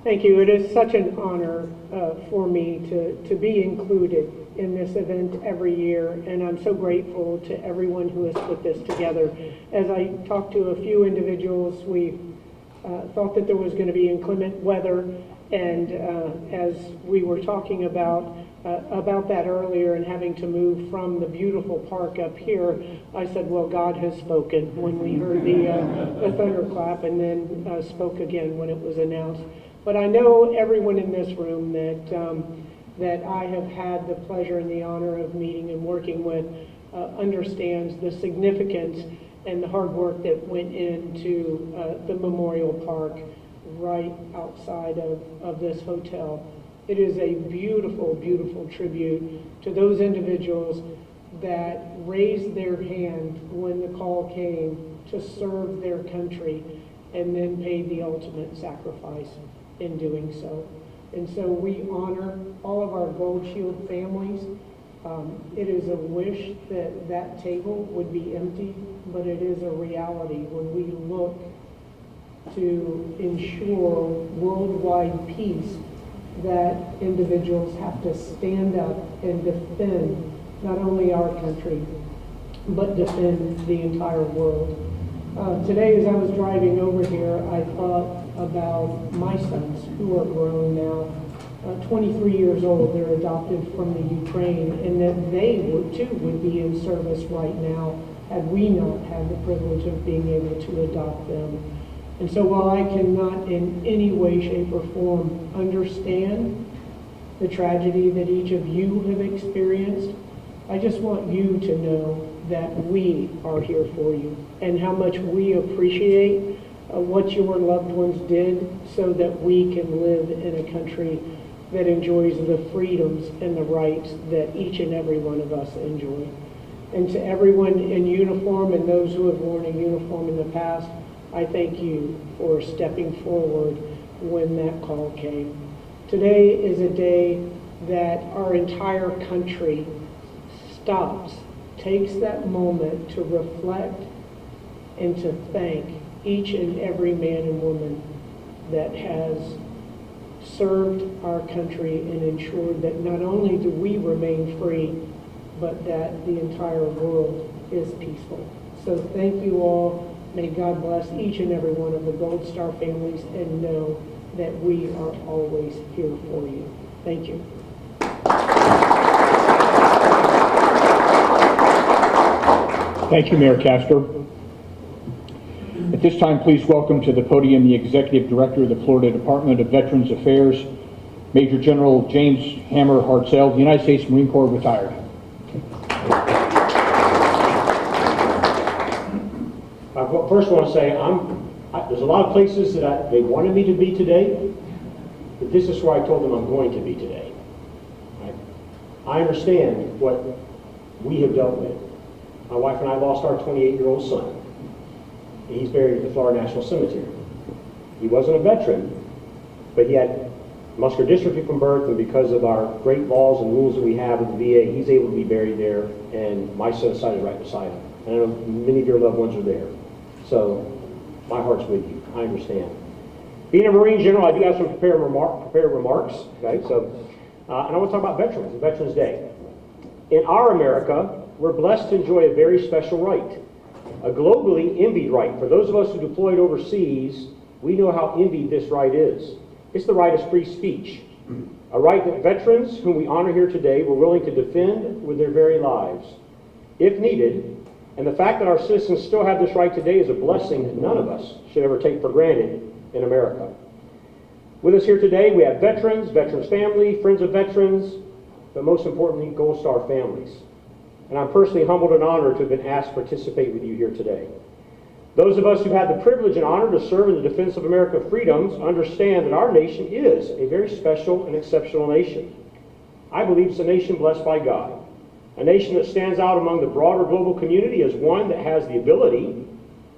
Thank you. It is such an honor for me to be included in this event every year, and I'm so grateful to everyone who has put this together. As I talked to a few individuals, we thought that there was going to be inclement weather, and as we were talking about that earlier and having to move from the beautiful park up here, I said, well, God has spoken when we heard the thunderclap, and then spoke again when it was announced. But I know everyone in this room that I have had the pleasure and the honor of meeting and working with understands the significance and the hard work that went into the Memorial Park right outside of this hotel. It is a beautiful, beautiful tribute to those individuals that raised their hand when the call came to serve their country and then paid the ultimate sacrifice in doing so. And so we honor all of our Gold Shield families. It is a wish that that table would be empty, but it is a reality when we look to ensure worldwide peace that individuals have to stand up and defend not only our country, but defend the entire world. Today, as I was driving over here, I thought about my sons who are grown now, 23 years old. They're adopted from the Ukraine, and that they would be in service right now had we not had the privilege of being able to adopt them. And so while I cannot in any way, shape, or form understand the tragedy that each of you have experienced, I just want you to know that we are here for you and how much we appreciate what your loved ones did so that we can live in a country that enjoys the freedoms and the rights that each and every one of us enjoy. And to everyone in uniform and those who have worn a uniform in the past, I thank you for stepping forward when that call came. Today is a day that our entire country stops, takes that moment to reflect and to thank each and every man and woman that has served our country and ensured that not only do we remain free, but that the entire world is peaceful. So thank you all. May God bless each and every one of the Gold Star families, and know that we are always here for you. Thank you. Thank you, Mayor Castro. At this time, please welcome to the podium the Executive Director of the Florida Department of Veterans Affairs, Major General James Hammer Hartzell, the United States Marine Corps retired. First, I want to say there's a lot of places that they wanted me to be today, but this is where I told them I'm going to be today. Right? I understand what we have dealt with. My wife and I lost our 28-year-old son. He's buried at the Florida National Cemetery. He wasn't a veteran, but he had muscular dystrophy from birth, and because of our great laws and rules that we have at the VA, he's able to be buried there, and my son's side is right beside him. And I know many of your loved ones are there. So my heart's with you. I understand. Being a Marine General, I do have some prepared remarks. Okay, so and I want to talk about veterans, Veterans Day. In our America, we're blessed to enjoy a very special right, a globally envied right. For those of us who deployed overseas, we know how envied this right is. It's the right of free speech, a right that veterans whom we honor here today were willing to defend with their very lives, if needed. And the fact that our citizens still have this right today is a blessing that none of us should ever take for granted in America. With us here today, we have veterans, veterans family, friends of veterans, but most importantly, Gold Star families. And I'm personally humbled and honored to have been asked to participate with you here today. Those of us who had the privilege and honor to serve in the defense of America's freedoms understand that our nation is a very special and exceptional nation. I believe it's a nation blessed by God, a nation that stands out among the broader global community as one that has the ability,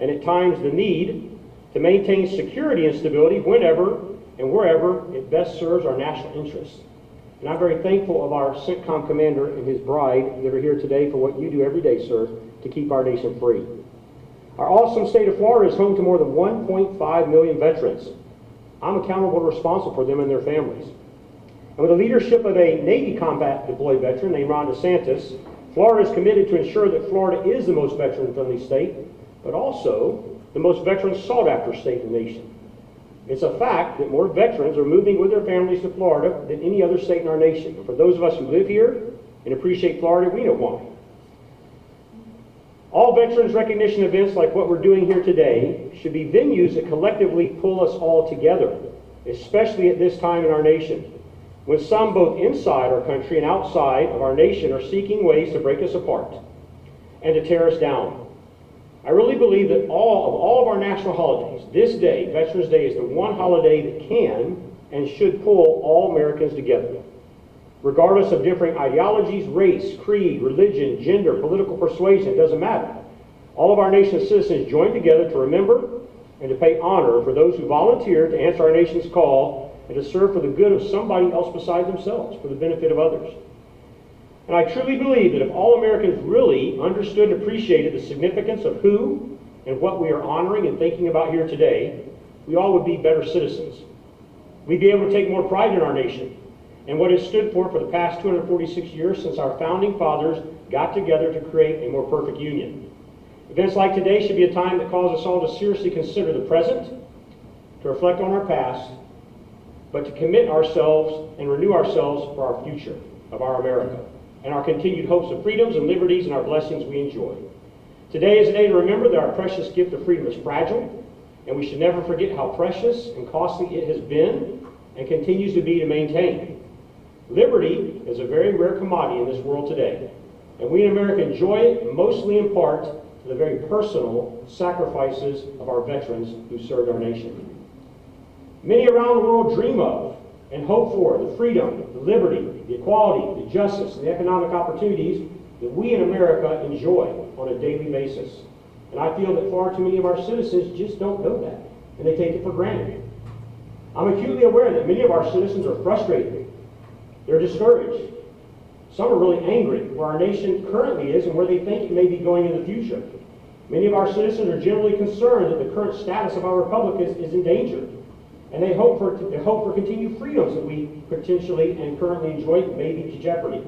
and at times the need, to maintain security and stability whenever and wherever it best serves our national interests. And I'm very thankful of our CENTCOM commander and his bride that are here today for what you do every day, sir, to keep our nation free. Our awesome state of Florida is home to more than 1.5 million veterans. I'm accountable and responsible for them and their families. And with the leadership of a Navy combat deployed veteran named Ron DeSantis, Florida is committed to ensure that Florida is the most veteran-friendly state, but also the most veteran-sought-after state in the nation. It's a fact that more veterans are moving with their families to Florida than any other state in our nation. And for those of us who live here and appreciate Florida, we know why. All veterans recognition events like what we're doing here today should be venues that collectively pull us all together, especially at this time in our nation, when some both inside our country and outside of our nation are seeking ways to break us apart and to tear us down. I really believe that all of our national holidays, this day, Veterans Day, is the one holiday that can and should pull all Americans together. Regardless of differing ideologies, race, creed, religion, gender, political persuasion, it doesn't matter. All of our nation's citizens join together to remember and to pay honor for those who volunteer to answer our nation's call and to serve for the good of somebody else besides themselves, for the benefit of others. And I truly believe that if all Americans really understood and appreciated the significance of who and what we are honoring and thinking about here today, we all would be better citizens. We'd be able to take more pride in our nation and what it stood for the past 246 years since our founding fathers got together to create a more perfect union. Events like today should be a time that calls us all to seriously consider the present, to reflect on our past, but to commit ourselves and renew ourselves for our future of our America and our continued hopes of freedoms and liberties and our blessings we enjoy. Today is a day to remember that our precious gift of freedom is fragile, and we should never forget how precious and costly it has been and continues to be to maintain. Liberty is a very rare commodity in this world today, and we in America enjoy it mostly in part to the very personal sacrifices of our veterans who served our nation. Many around the world dream of and hope for the freedom, the liberty, the equality, the justice, and the economic opportunities that we in America enjoy on a daily basis. And I feel that far too many of our citizens just don't know that, and they take it for granted. I'm acutely aware that many of our citizens are frustrated. They're discouraged. Some are really angry where our nation currently is and where they think it may be going in the future. Many of our citizens are generally concerned that the current status of our republic is in danger. And they hope for continued freedoms that we potentially and currently enjoy may be to jeopardy.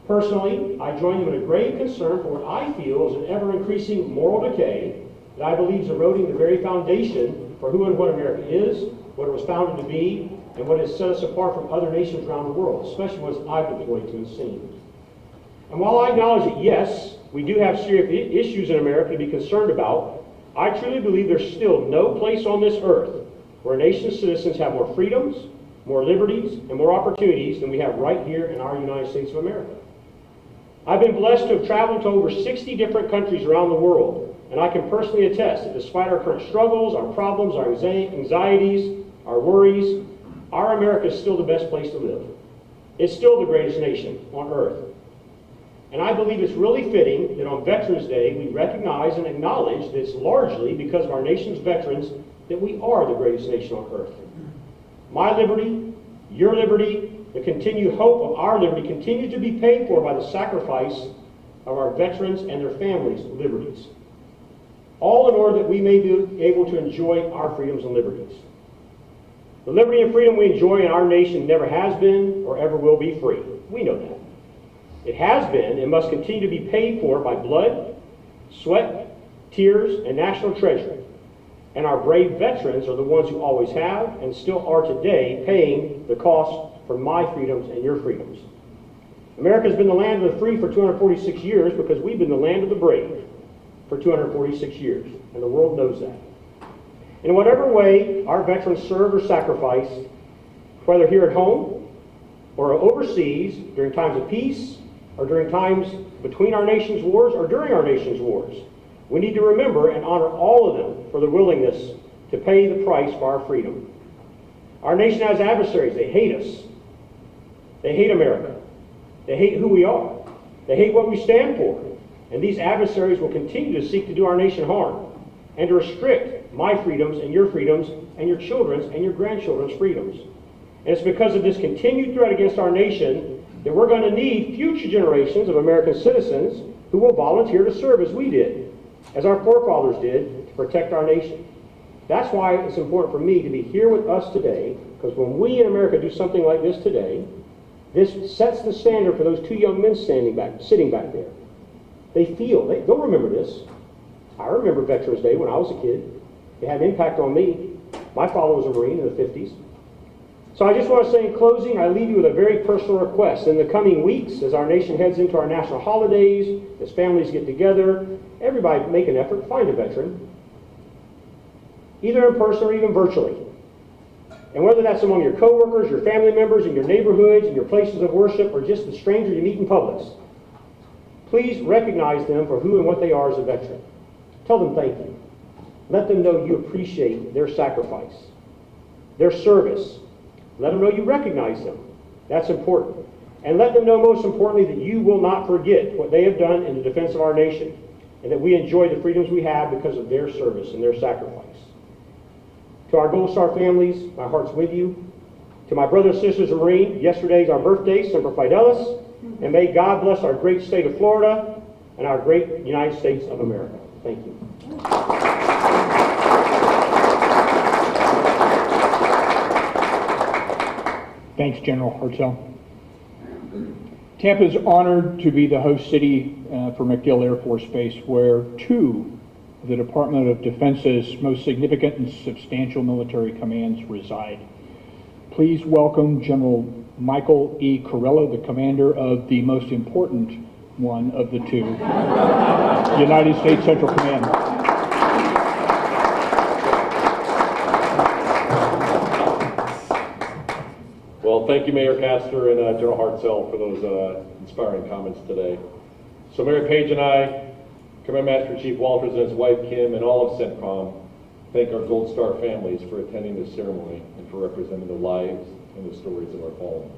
Personally, I join them in a grave concern for what I feel is an ever-increasing moral decay that I believe is eroding the very foundation for who and what America is, what it was founded to be, and what has set us apart from other nations around the world, especially ones I've deployed to and seen. And while I acknowledge that, yes, we do have serious issues in America to be concerned about, I truly believe there's still no place on this earth where a nation's citizens have more freedoms, more liberties, and more opportunities than we have right here in our United States of America. I've been blessed to have traveled to over 60 different countries around the world, and I can personally attest that despite our current struggles, our problems, our anxieties, our worries, our America is still the best place to live. It's still the greatest nation on earth. And I believe it's really fitting that on Veterans Day we recognize and acknowledge that it's largely because of our nation's veterans that we are the greatest nation on earth. My liberty, your liberty, the continued hope of our liberty continue to be paid for by the sacrifice of our veterans and their families' liberties. All in order that we may be able to enjoy our freedoms and liberties. The liberty and freedom we enjoy in our nation never has been or ever will be free. We know that. It has been and must continue to be paid for by blood, sweat, tears, and national treasure. And our brave veterans are the ones who always have and still are today paying the cost for my freedoms and your freedoms. America has been the land of the free for 246 years because we've been the land of the brave for 246 years, and the world knows that. In whatever way our veterans served or sacrificed, whether here at home or overseas, during times of peace or during times between our nation's wars or during our nation's wars, we need to remember and honor all of them for their willingness to pay the price for our freedom. Our nation has adversaries. They hate us. They hate America. They hate who we are. They hate what we stand for. And these adversaries will continue to seek to do our nation harm and to restrict my freedoms and your children's and your grandchildren's freedoms. And it's because of this continued threat against our nation that we're going to need future generations of American citizens who will volunteer to serve as we did, as our forefathers did, to protect our nation. That's why it's important for me to be here with us today, because when we in America do something like this today, this sets the standard for those two young men sitting back there. They'll remember this. I remember Veterans Day when I was a kid. It had an impact on me. My father was a Marine in the 50s. So I just want to say in closing, I leave you with a very personal request. In the coming weeks, as our nation heads into our national holidays, as families get together, everybody make an effort, find a veteran, either in person or even virtually. And whether that's among your coworkers, your family members, in your neighborhoods, in your places of worship, or just the stranger you meet in Publix, please recognize them for who and what they are as a veteran. Tell them thank you. Let them know you appreciate their sacrifice, their service. Let them know you recognize them. That's important. And let them know, most importantly, that you will not forget what they have done in the defense of our nation, and that we enjoy the freedoms we have because of their service and their sacrifice. To our Gold Star families, my heart's with you. To my brothers and sisters in Marine, yesterday's our birthday, Semper Fidelis, and may God bless our great state of Florida and our great United States of America. Thank you. Thanks, General Hartzell. Tampa is honored to be the host city for MacDill Air Force Base, where two of the Department of Defense's most significant and substantial military commands reside. Please welcome General Michael E. Kurilla, the commander of the most important one of the two, United States Central Command. Well, thank you, Mayor Castor and General Hartzell, for those inspiring comments today. So Mayor Page and I, Command Master Chief Walters and his wife Kim, and all of CENTCOM thank our Gold Star families for attending this ceremony and for representing the lives and the stories of our fallen.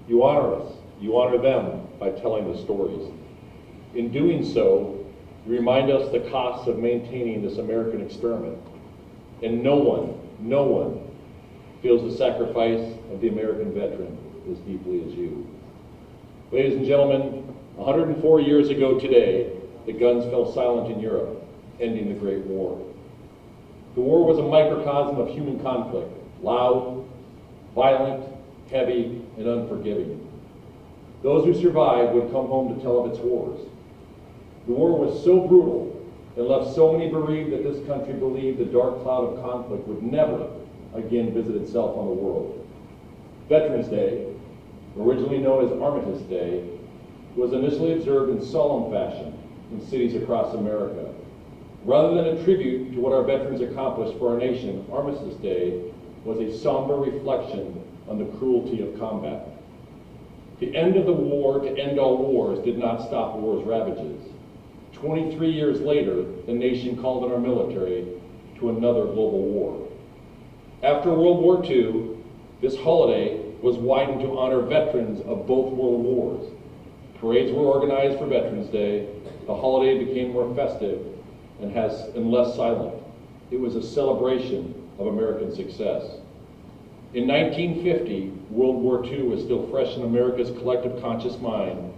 You honor us. You honor them by telling the stories. In doing so, you remind us the costs of maintaining this American experiment. And no one feels the sacrifice of the American veteran as deeply as you. Ladies and gentlemen, 104 years ago today, the guns fell silent in Europe, ending the Great War. The war was a microcosm of human conflict, loud, violent, heavy, and unforgiving. Those who survived would come home to tell of its horrors. The war was so brutal and left so many bereaved that this country believed the dark cloud of conflict would never again visit itself on the world. Veterans Day, originally known as Armistice Day, was initially observed in solemn fashion in cities across America. Rather than a tribute to what our veterans accomplished for our nation, Armistice Day was a somber reflection on the cruelty of combat. The end of the war to end all wars did not stop war's ravages. 23 years later, the nation called on our military to another global war. After World War II, this holiday was widened to honor veterans of both world wars. Parades were organized for Veterans Day. The holiday became more festive and less silent. It was a celebration of American success. In 1950, World War II was still fresh in America's collective conscious mind,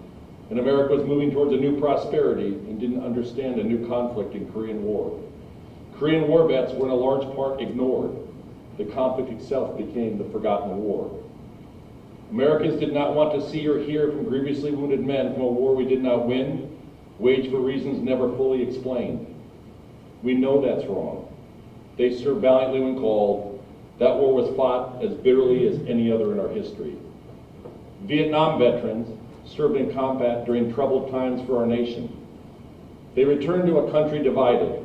and America was moving towards a new prosperity and didn't understand a new conflict in Korean War. Korean War vets were in a large part ignored. The conflict itself became the forgotten war. Americans did not want to see or hear from grievously wounded men from a war we did not win, waged for reasons never fully explained. We know that's wrong. They served valiantly when called. That war was fought as bitterly as any other in our history. Vietnam veterans served in combat during troubled times for our nation. They returned to a country divided.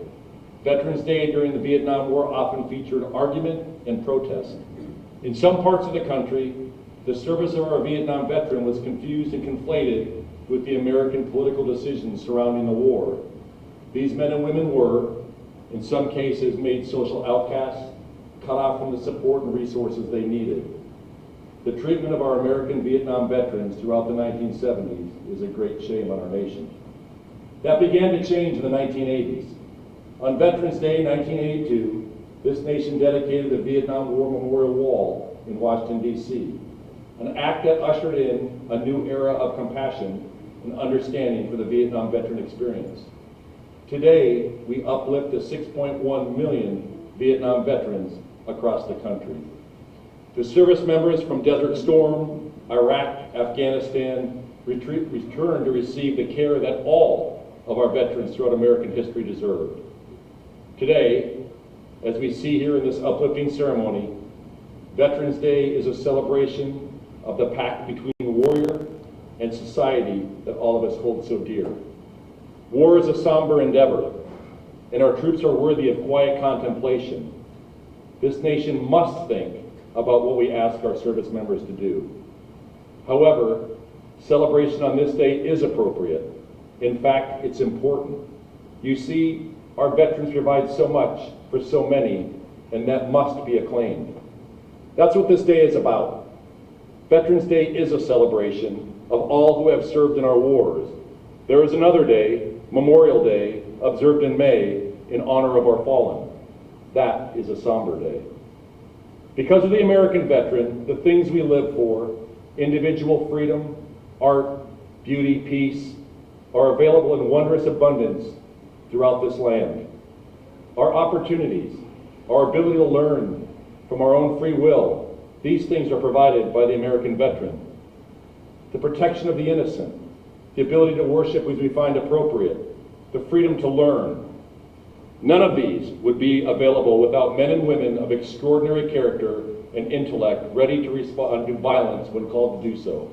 Veterans Day during the Vietnam War often featured argument and protest. In some parts of the country, the service of our Vietnam veteran was confused and conflated with the American political decisions surrounding the war. These men and women were, in some cases, made social outcasts, cut off from the support and resources they needed. The treatment of our American Vietnam veterans throughout the 1970s is a great shame on our nation. That began to change in the 1980s. On Veterans Day 1982, this nation dedicated the Vietnam War Memorial Wall in Washington, D.C., an act that ushered in a new era of compassion and understanding for the Vietnam veteran experience. Today, we uplift the 6.1 million Vietnam veterans across the country. To service members from Desert Storm, Iraq, Afghanistan, return to receive the care that all of our veterans throughout American history deserved. Today, as we see here in this uplifting ceremony, Veterans Day is a celebration of the pact between warrior and society that all of us hold so dear. War is a somber endeavor, and our troops are worthy of quiet contemplation. This nation must think about what we ask our service members to do. However, celebration on this day is appropriate. In fact, it's important. You see, our veterans provide so much for so many, and that must be acclaimed. That's what this day is about. Veterans Day is a celebration of all who have served in our wars. There is another day, Memorial Day, observed in May in honor of our fallen. That is a somber day. Because of the American veteran, the things we live for, individual freedom, art, beauty, peace, are available in wondrous abundance throughout this land. Our opportunities, our ability to learn from our own free will, these things are provided by the American veteran. The protection of the innocent, the ability to worship as we find appropriate, the freedom to learn. None of these would be available without men and women of extraordinary character and intellect ready to respond to violence when called to do so.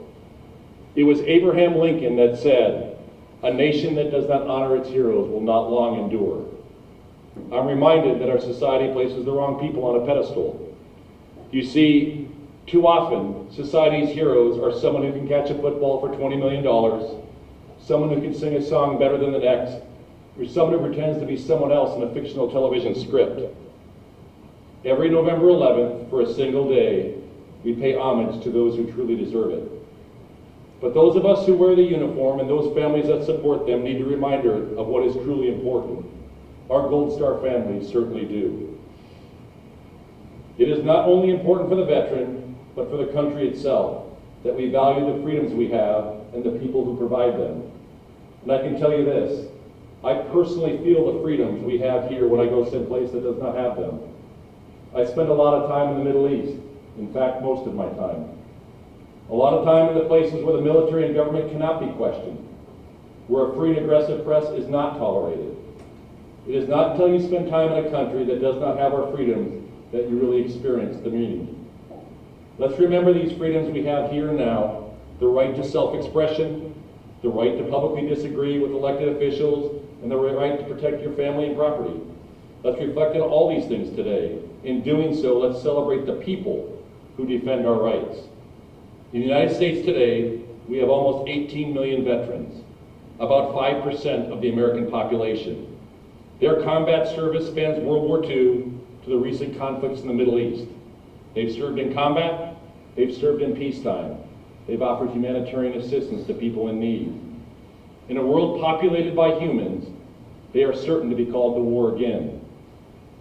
It was Abraham Lincoln that said, "A nation that does not honor its heroes will not long endure." I'm reminded that our society places the wrong people on a pedestal. You see, too often, society's heroes are someone who can catch a football for $20 million, someone who can sing a song better than the next, or someone who pretends to be someone else in a fictional television script. Every November 11th, for a single day, we pay homage to those who truly deserve it. But those of us who wear the uniform and those families that support them need a reminder of what is truly important. Our Gold Star families certainly do. It is not only important for the veteran, but for the country itself, that we value the freedoms we have and the people who provide them. And I can tell you this, I personally feel the freedoms we have here when I go someplace that does not have them. I spend a lot of time in the Middle East, in fact, most of my time. A lot of time in the places where the military and government cannot be questioned, where a free and aggressive press is not tolerated. It is not until you spend time in a country that does not have our freedoms that you really experience the meaning. Let's remember these freedoms we have here and now, the right to self-expression, the right to publicly disagree with elected officials, and the right to protect your family and property. Let's reflect on all these things today. In doing so, let's celebrate the people who defend our rights. In the United States today, we have almost 18 million veterans, about 5% of the American population. Their combat service spans World War II to the recent conflicts in the Middle East. They've served in combat, they've served in peacetime, they've offered humanitarian assistance to people in need. In a world populated by humans, they are certain to be called to war again.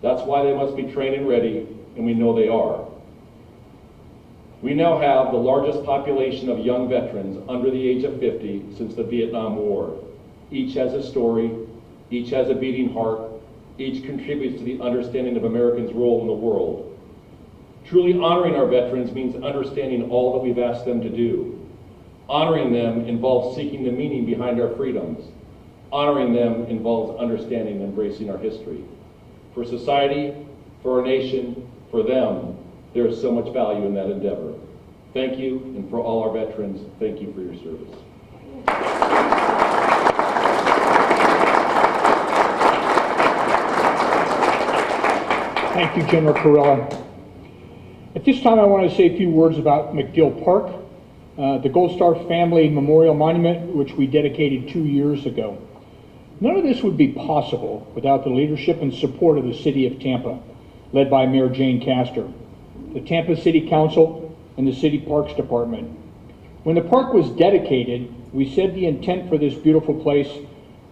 That's why they must be trained and ready, and we know they are. We now have the largest population of young veterans under the age of 50 since the Vietnam War. Each has a story, each has a beating heart, each contributes to the understanding of Americans' role in the world. Truly honoring our veterans means understanding all that we've asked them to do. Honoring them involves seeking the meaning behind our freedoms. Honoring them involves understanding and embracing our history. For society, for our nation, for them, there is so much value in that endeavor. Thank you, and for all our veterans, thank you for your service. Thank you, General Kurilla. At this time, I want to say a few words about MacDill Park, the Gold Star Family Memorial Monument, which we dedicated 2 years ago. None of this would be possible without the leadership and support of the City of Tampa, led by Mayor Jane Castor, the Tampa City Council, and the City Parks Department. When the park was dedicated, we said the intent for this beautiful place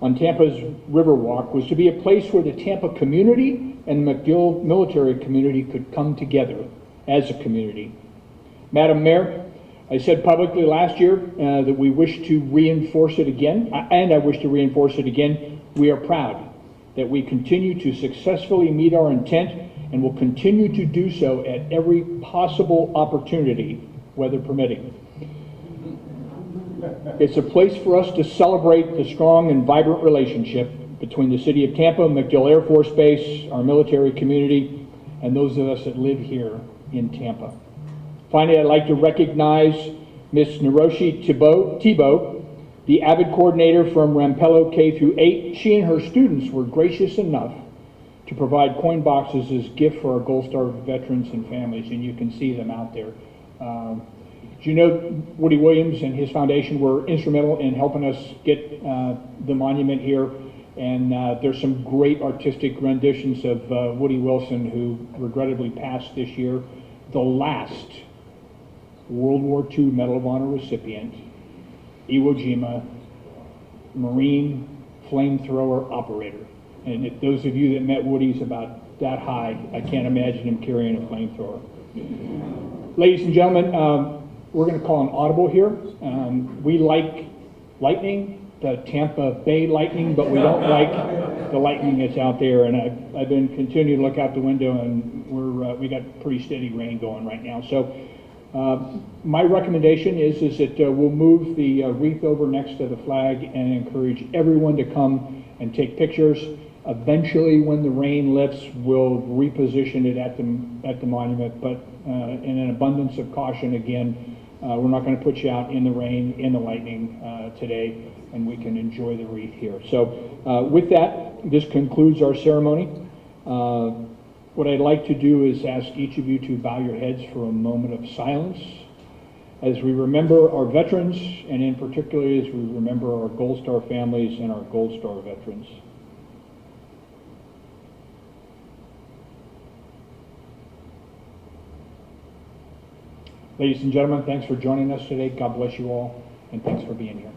on Tampa's Riverwalk was to be a place where the Tampa community and the MacDill military community could come together as a community. Madam Mayor, I said publicly last year that we wish to reinforce it again, and I wish to reinforce it again. We are proud that we continue to successfully meet our intent and will continue to do so at every possible opportunity, weather permitting. It's a place for us to celebrate the strong and vibrant relationship between the City of Tampa, MacDill Air Force Base, our military community, and those of us that live here in Tampa. Finally, I'd like to recognize Ms. Naroshi Thibault, the avid coordinator from Rampello K through 8. She and her students were gracious enough to provide coin boxes as a gift for our Gold Star veterans and families, and you can see them out there. As you know, Woody Williams and his foundation were instrumental in helping us get the monument here, and there's some great artistic renditions of Woody Wilson, who regrettably passed this year, the last World War II Medal of Honor recipient, Iwo Jima Marine flamethrower operator. And if those of you that met Woody's about that high, I can't imagine him carrying a flamethrower. Ladies and gentlemen, we're going to call an audible here. We like lightning, the Tampa Bay lightning, but we don't like the lightning that's out there. And I've been continuing to look out the window, and we got pretty steady rain going right now. So my recommendation is that we'll move the wreath over next to the flag and encourage everyone to come and take pictures. Eventually, when the rain lifts, we'll reposition it at the monument, but in an abundance of caution, again, we're not going to put you out in the rain, in the lightning today, and we can enjoy the wreath here. So with that, this concludes our ceremony. What I'd like to do is ask each of you to bow your heads for a moment of silence as we remember our veterans, and in particular as we remember our Gold Star families and our Gold Star veterans. Ladies and gentlemen, thanks for joining us today. God bless you all, and thanks for being here.